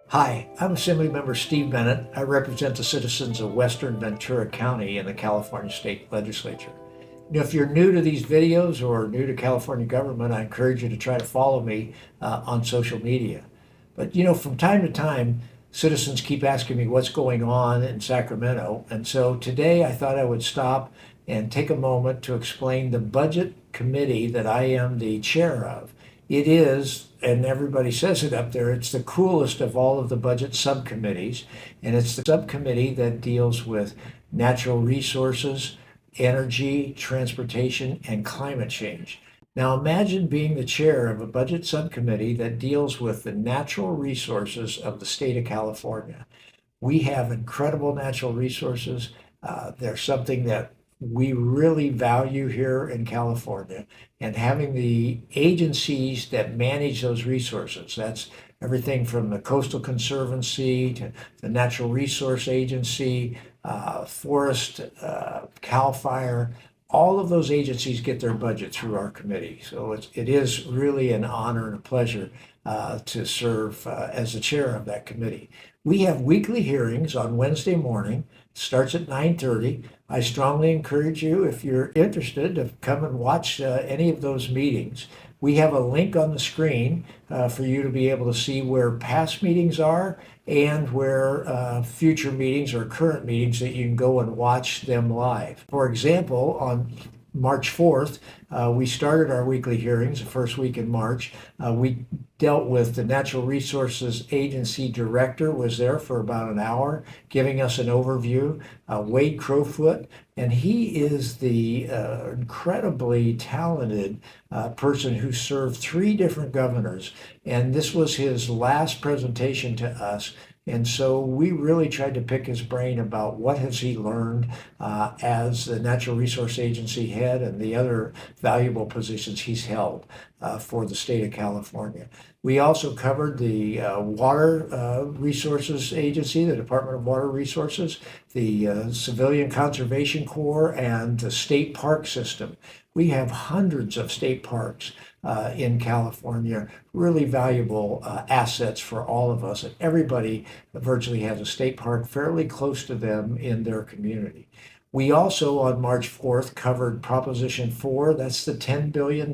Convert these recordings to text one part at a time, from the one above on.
Hi, I'm Assemblymember Steve Bennett. I represent the citizens of Western Ventura County in the California State Legislature. If you're new to these videos or new to California government, I encourage you to try to follow me on social media. But from time to time, citizens keep asking me what's going on in Sacramento. And so today I thought I would stop and take a moment to explain the budget committee that I am the chair of. It is, and everybody says it up there, it's the coolest of all of the budget subcommittees. And it's the subcommittee that deals with natural resources, energy, transportation, and climate change. Now imagine being the chair of a budget subcommittee that deals with the natural resources of the state of California. We have incredible natural resources. They're something that we really value here in California, and having the agencies that manage those resources, that's everything from the Coastal Conservancy to the Natural Resource Agency, Forest, CAL FIRE, all of those agencies get their budget through our committee. So it is really an honor and a pleasure to serve as the chair of that committee. We have weekly hearings on Wednesday morning. Starts at 9:30. I strongly encourage you, if you're interested, to come and watch any of those meetings. We have a link on the screen for you to be able to see where past meetings are and where future meetings or current meetings that you can go and watch them live. For example, on March 4th, we started our weekly hearings the first week in March. We dealt with the Natural Resources Agency Director was there for about an hour, giving us an overview. Wade Crowfoot, and he is the incredibly talented person who served 3 different governors, and this was his last presentation to us. And so we really tried to pick his brain about what has he learned as the Natural Resource Agency head and the other valuable positions he's held for the state of California. We also covered the Water Resources Agency, the Department of Water Resources, the Civilian Conservation Corps, and the state park system. We have hundreds of state parks in California, really valuable assets for all of us. And everybody virtually has a state park fairly close to them in their community. We also, on March 4th, covered Proposition 4. That's the $10 billion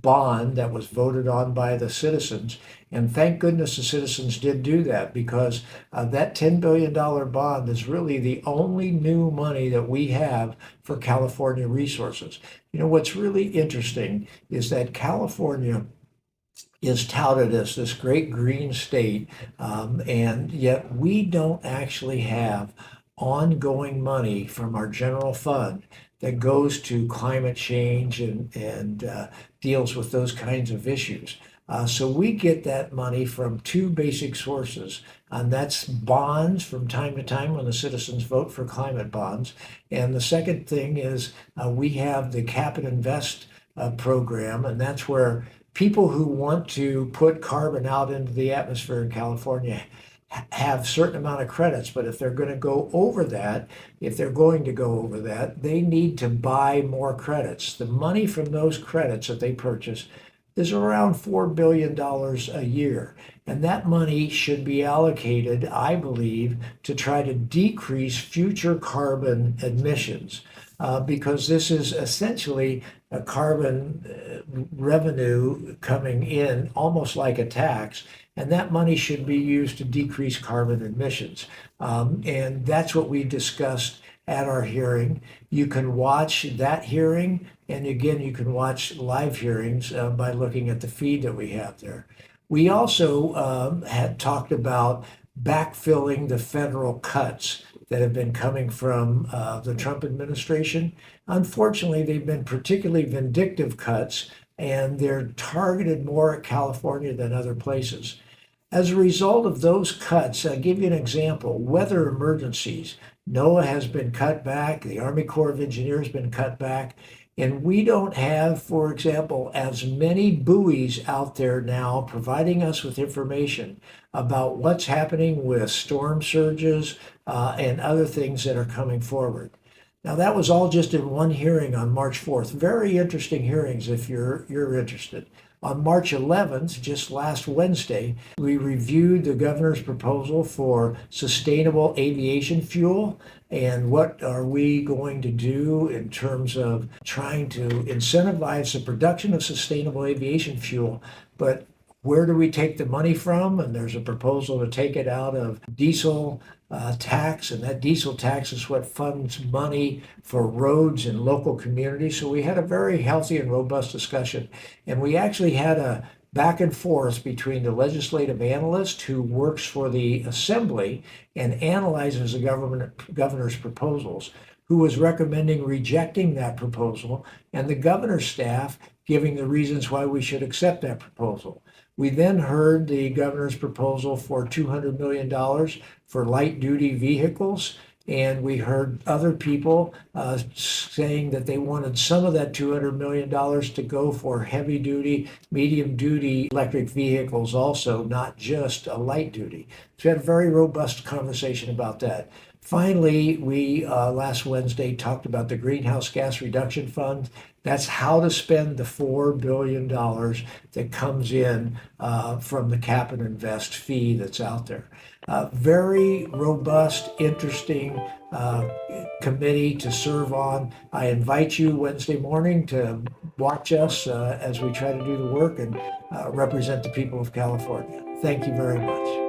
bond that was voted on by the citizens. And thank goodness the citizens did do that, because that $10 billion bond is really the only new money that we have for California resources. What's really interesting is that California is touted as this great green state, and yet we don't actually have ongoing money from our general fund that goes to climate change and deals with those kinds of issues. So we get that money from 2 basic sources, and that's bonds from time to time when the citizens vote for climate bonds. And the second thing is we have the Cap and Invest program, and that's where people who want to put carbon out into the atmosphere in California have certain amount of credits, but if they're going to go over that, they need to buy more credits. The money from those credits that they purchase is around $4 billion a year. And that money should be allocated, I believe, to try to decrease future carbon emissions. Because this is essentially a carbon revenue coming in almost like a tax, and that money should be used to decrease carbon emissions. And that's what we discussed at our hearing. You can watch that hearing, and again, you can watch live hearings by looking at the feed that we have there. We also had talked about backfilling the federal cuts that have been coming from the Trump administration. Unfortunately, they've been particularly vindictive cuts, and they're targeted more at California than other places. As a result of those cuts, I'll give you an example. Weather emergencies. NOAA has been cut back. The Army Corps of Engineers has been cut back. And we don't have, for example, as many buoys out there now providing us with information about what's happening with storm surges and other things that are coming forward. Now, that was all just in one hearing on March 4th. Very interesting hearings if you're interested. On March 11th, just last Wednesday, we reviewed the governor's proposal for sustainable aviation fuel and what are we going to do in terms of trying to incentivize the production of sustainable aviation fuel. But where do we take the money from? And there's a proposal to take it out of diesel tax, and that diesel tax is what funds money for roads in local communities. So we had a very healthy and robust discussion. And we actually had a back and forth between the legislative analyst who works for the Assembly and analyzes the governor's proposals, who was recommending rejecting that proposal, and the governor's staff giving the reasons why we should accept that proposal. We then heard the governor's proposal for $200 million for light-duty vehicles, and we heard other people saying that they wanted some of that $200 million to go for heavy-duty, medium-duty electric vehicles also, not just a light-duty. So we had a very robust conversation about that. Finally, we last Wednesday talked about the Greenhouse Gas Reduction Fund. That's how to spend the $4 billion that comes in from the cap and invest fee that's out there. Very robust, interesting committee to serve on. I invite you Wednesday morning to watch us as we try to do the work and represent the people of California. Thank you very much.